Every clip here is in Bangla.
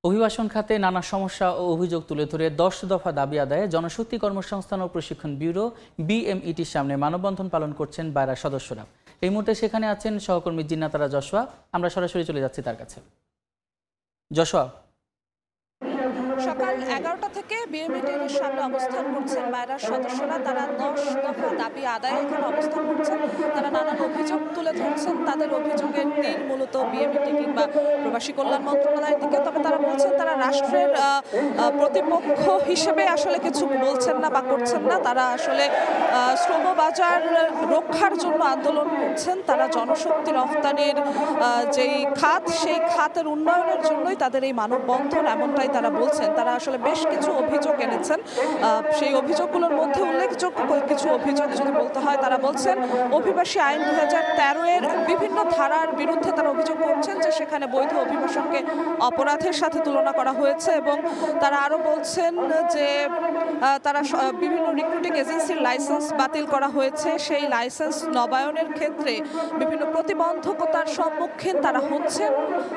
অভিবাসন খাতে নানা সমস্যা ও অভিযোগ তুলে ধরে ১০ দফা দাবি আদায়ে জনশক্তি কর্মসংস্থান ও প্রশিক্ষণ ব্যুরো বিএমইটির সামনে মানববন্ধন পালন করছেন বায়রার সদস্যরা। এই মুহূর্তে সেখানে আছেন সহকর্মী জিন্নাতারা জশোয়া। আমরা সরাসরি চলে যাচ্ছি তার কাছে। জশোয়া, সকাল ১১টা থেকে বিএমইটির সামনে অবস্থান করছেন বায়রার সদস্যরা। তারা ১০ দফা দাবি আদায়ে এখানে অবস্থান করছেন। তারা নানান অভিযোগ তুলে ধরছেন। তাদের অভিযোগের তীর মূলত বিএমইটি কিংবা প্রবাসী কল্যাণ মন্ত্রণালয়ের দিকে। তবে তারা বলছেন তারা রাষ্ট্রের প্রতিপক্ষ হিসেবে আসলে কিছু বলছেন না বা করছেন না। তারা আসলে শ্রম বাজার রক্ষার জন্য আন্দোলন করছেন। তারা জনশক্তি রফতানির যেই খাত, সেই খাতের উন্নয়নের জন্যই তাদের এই মানববন্ধন, এমনটাই তারা বলছেন। তারা আসলে বেশ কিছু অভিযোগ এনেছেন। সেই অভিযোগগুলোর মধ্যে উল্লেখযোগ্য কিছু অভিযোগ যদি বলতে হয়, তারা বলছেন অভিবাসী আইন ২০১৩ এর বিভিন্ন ধারার বিরুদ্ধে তারা অভিযোগ করছেন যে সেখানে বৈধ অভিবাসনকে অপরাধের সাথে তুলনা করা হয়েছে। এবং তারা আরও বলছেন যে তারা বিভিন্ন রিক্রুটিং এজেন্সির লাইসেন্স বাতিল করা হয়েছে। সেই লাইসেন্স নবায়নের ক্ষেত্রে বিভিন্ন প্রতিবন্ধকতার সম্মুখীন তারা হচ্ছেন।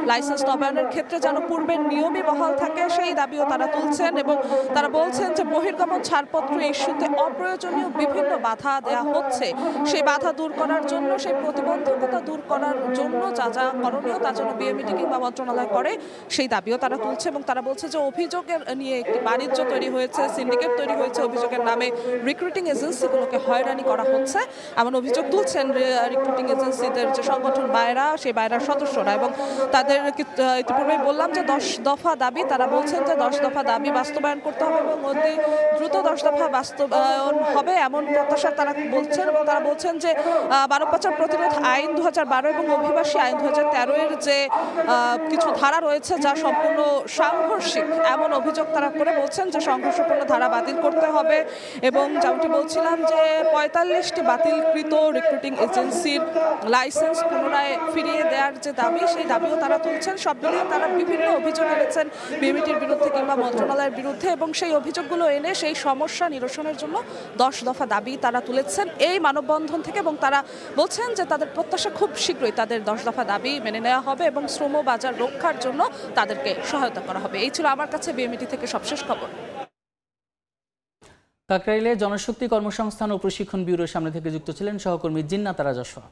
লাইসেন্স নবায়নের ক্ষেত্রে যেন পূর্বের নিয়মই বহাল থাকে, সেই দাবিও তারা তুলছেন। এবং তারা বলছেন যে বহির্গমন ছাড়পত্র ইস্যুতে অপ্রয়োজনীয় বিভিন্ন বাধা দেওয়া হচ্ছে। সেই বাধা দূর করার জন্য, সেই প্রতিবন্ধকতা দূর করার জন্য যা যা করণীয় তা যেন বিএমইটি কিংবা মন্ত্রণালয় করে, সেই দাবিও তারা তুলছে। এবং তারা বলছে যে অভিযোগের নিয়ে একটি বাণিজ্য তৈরি হয়েছে, সিন্ডিকেট তৈরি হয়েছে। অভিযোগের নামে রিক্রুটিং এজেন্সিগুলোকে হয়রানি করা হচ্ছে, এমন অভিযোগ তুলছেন রিক্রুটিং এজেন্সিদের যে সংগঠন বায়রা, সেই বায়রার সদস্যরা। এবং তাদের ইতিপূর্বেই বললাম যে ১০ দফা দাবি। তারা বলছেন যে ১০ দফা দাবি বাস্তবায়ন করতে হবে এবং অতি দ্রুত ১০ দফা বাস্তবায়ন হবে, এমন প্রত্যাশা তারা বলছেন। এবং তারা বলছেন যে মানব পাচার প্রতিরোধ আইন ২০১২ এবং অভিবাসী আইন ২০১৩ এর যে কিছু ধারা রয়েছে যা সম্পূর্ণ সাংঘর্ষিক, এমন অভিযোগ তারা করে বলছেন যে সংঘর্ষপূর্ণ ধারা বাতিল করতে হবে। এবং যেমনটি বলছিলাম যে ৪৫টি বাতিলকৃত রিক্রুটিং এজেন্সির লাইসেন্স পুনরায় ফিরিয়ে দেওয়ার যে দাবি, সেই দাবিও তারা তুলছেন। সব মিলিয়ে তারা বিভিন্ন অভিযোগ এনেছেন বিএমইটির বিরুদ্ধে কিংবা মন্ত্রণালয়ের বিরুদ্ধে। এবং সেই অভিযোগগুলো এনে সেই সমস্যা নিরসনের জন্য ১০ দফা দাবি তারা তুলেছেন এই মানববন্ধন থেকে। এবং তারা বলছেন যে তাদের প্রত্যাশা খুব শীঘ্রই তাদের ১০ দফা দাবি মেনে নেওয়া হবে এবং শ্রম বাজার রক্ষার জন্য তাদেরকে সহায়তা করা হবে। এই ছিল আমার কাছে বিএমইটি থেকে সবশেষ খবর। কাকরাইলে জনশক্তি কর্মসংস্থান ও প্রশিক্ষণ ব্যুরোর সামনে থেকে যুক্ত ছিলেন সহকর্মী জিন্নাতারা জশোয়া।